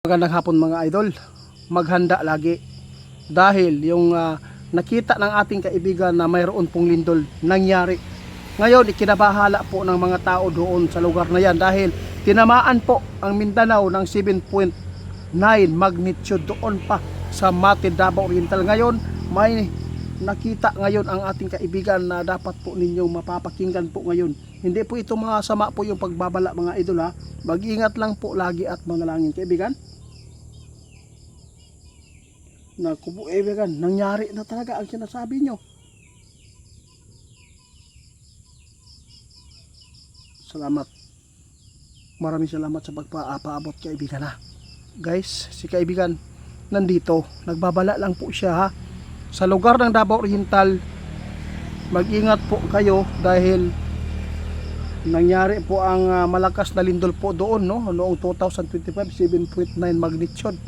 Magandang hapon mga idol, maghanda lagi dahil yung nakita ng ating kaibigan na mayroon pong lindol nangyari. Ngayon ikinabahala po ng mga tao doon sa lugar na yan dahil tinamaan po ang Mindanao ng 7.9 magnitude doon pa sa Mati, Davao Oriental. Ngayon may nakita ngayon ang ating kaibigan na dapat po ninyong mapapakinggan po ngayon. Hindi po ito masama po yung pagbabala mga idol ha. Mag-ingat lang po lagi at manalangin kaibigan. Naku po kaibigan, nangyari na talaga ang sinasabi nyo. Salamat. Maraming salamat sa pagpapaabot kaibigan ha. Guys, si kaibigan nandito, nagbabala lang po siya ha. Sa lugar ng Davao Oriental, mag-ingat po kayo dahil nangyari po ang malakas na lindol po doon no, noong 2025, 7.9 magnitude.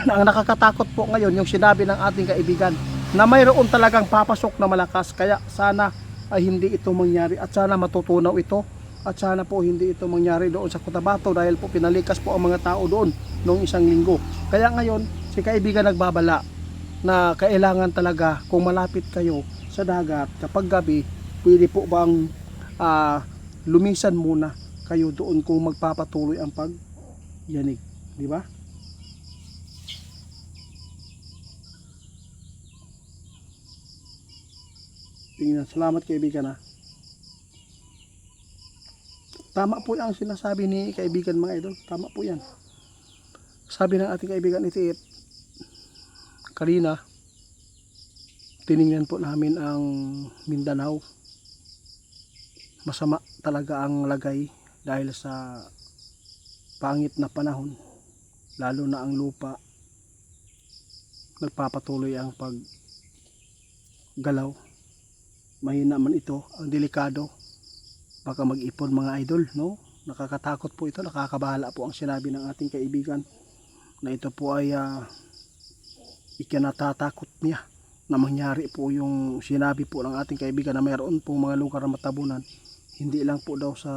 Ang nakakatakot po ngayon yung sinabi ng ating kaibigan na mayroon talagang papasok na malakas, kaya sana ay hindi ito mangyari at sana matutunaw ito at sana po hindi ito mangyari doon sa Cotabato dahil po pinalikas po ang mga tao doon noong isang linggo. Kaya ngayon si kaibigan nagbabala na kailangan talaga kung malapit kayo sa dagat kapag gabi, pwede po bang lumisan muna kayo doon kung magpapatuloy ang pagyanig, di ba? Tingnan, salamat kaibigan ha. Tama po ang sinasabi ni kaibigan mga idol. Tama po yan. Sabi ng ating kaibigan itiit kanina, tiningnan po namin ang Mindanao. Masama talaga ang lagay dahil sa pangit na panahon. Lalo na ang lupa. Nagpapatuloy ang paggalaw. Mahina man ito, ang delikado, baka mag-ipon mga idol no? Nakakatakot po ito, nakakabahala po ang sinabi ng ating kaibigan na ito po ay ikinatatakot niya na mangyari po yung sinabi po ng ating kaibigan na mayroon pong mga lugar na matabunan, hindi lang po daw sa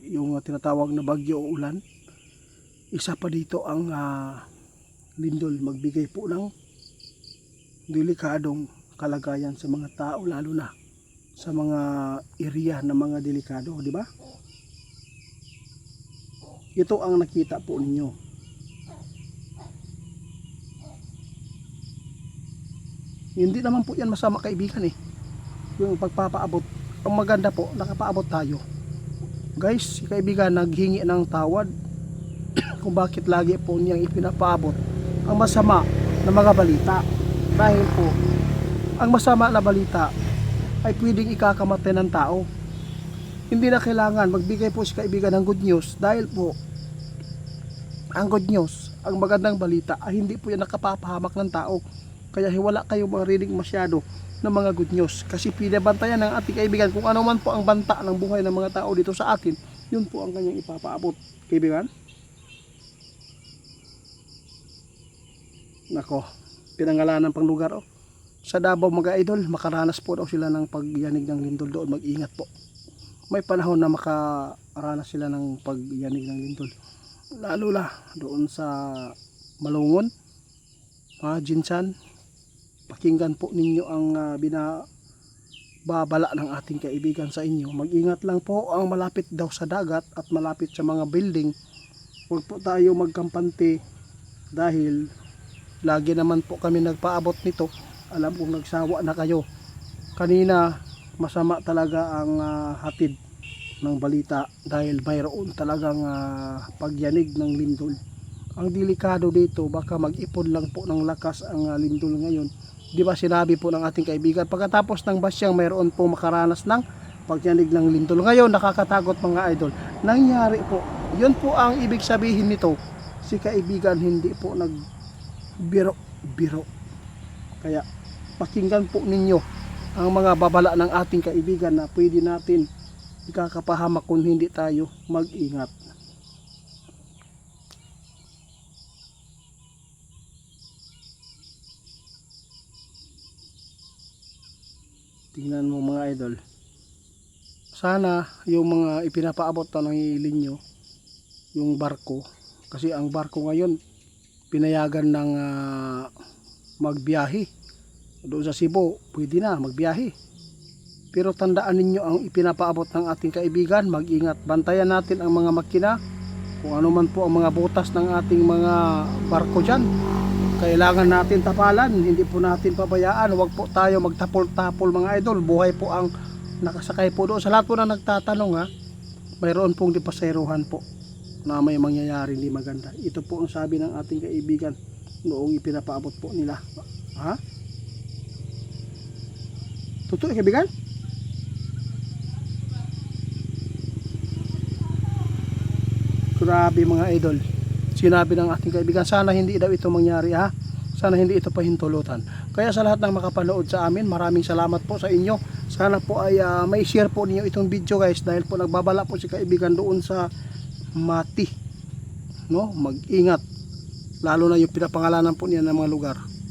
yung tinatawag na bagyo o ulan, isa pa dito ang lindol, magbigay po ng delikadong kalagayan sa mga tao, lalo na sa mga area na mga delikado, di ba? Ito ang nakita po ninyo. Hindi naman po yan masama kaibigan eh. Yung pagpapaabot, ang maganda po, nakapaabot tayo. Guys, si kaibigan naghingi ng tawad kung bakit lagi po niyang ipinapaabot ang masama na mga balita. Dahil po ang masama na balita ay pwedeng ikakamatay ng tao. Hindi na kailangan magbigay po si kaibigan ng good news dahil po ang good news, ang magandang balita ay hindi po yan nakapapahamak ng tao. Kaya wala kayong marinig masyado ng mga good news kasi pinabantayan ng ating kaibigan kung ano man po ang banta ng buhay ng mga tao dito sa atin, yun po ang kanyang ipapaabot kaibigan. Nako, pinangalanan pang lugar oh. Sa Davao mga idol, makaranas po daw sila ng pagyanig ng lindol doon, mag-ingat po. May panahon na makaranas sila ng pagyanig ng lindol. Lalo na doon sa Malungon, Jinsan, pakinggan po ninyo ang binababala ng ating kaibigan sa inyo. Mag-ingat lang po ang malapit daw sa dagat at malapit sa mga building. Huwag po tayo magkampante dahil lagi naman po kami nagpaabot nito. Alam kong nagsawa na kayo. Kanina masama talaga ang hatid ng balita dahil mayroon talagang pagyanig ng lindol. Ang delikado dito, baka mag-ipon lang po ng lakas ang lindol ngayon. Di ba sinabi po ng ating kaibigan, pagkatapos ng basyang mayroon po makaranas ng pagyanig ng lindol. Ngayon nakakatakot mga idol. Nangyari po. Yun po ang ibig sabihin nito. Si kaibigan hindi po nagbiro-biro. Kaya pakinggan po ninyo ang mga babala ng ating kaibigan na pwede natin ikakapahamak kung hindi tayo mag-ingat. Tingnan mo mga idol. Sana yung mga ipinapaabot na ng ilinyo, yung barko, Kasi ang barko ngayon pinayagan ng magbiyahe. Doon sa Cebu, pwede na magbiyahe. Pero tandaan ninyo ang ipinapaabot ng ating kaibigan, mag-ingat. Bantayan natin ang mga makina, kung ano man po ang mga butas ng ating mga barko dyan. Kailangan natin tapalan, hindi po natin pabayaan. Huwag po tayo magtapol-tapol mga idol. Buhay po ang nakasakay po doon. Sa lahat po na nagtatanong ha, mayroon pong dipaserohan po na may mangyayari hindi maganda. Ito po ang sabi ng ating kaibigan noong ipinapaabot po nila. Ha? Totoo kaibigan? Grabe mga idol. Sinabi ng ating kaibigan, sana hindi daw ito mangyari ha. Sana hindi ito pahintulutan. Kaya sa lahat ng makapanood sa amin, maraming salamat po sa inyo. Sana po ay may share po niyo itong video guys, dahil po nagbabala po si kaibigan doon sa Mati. No? Mag-ingat. Lalo na yung pinapangalanan po niya ng mga lugar.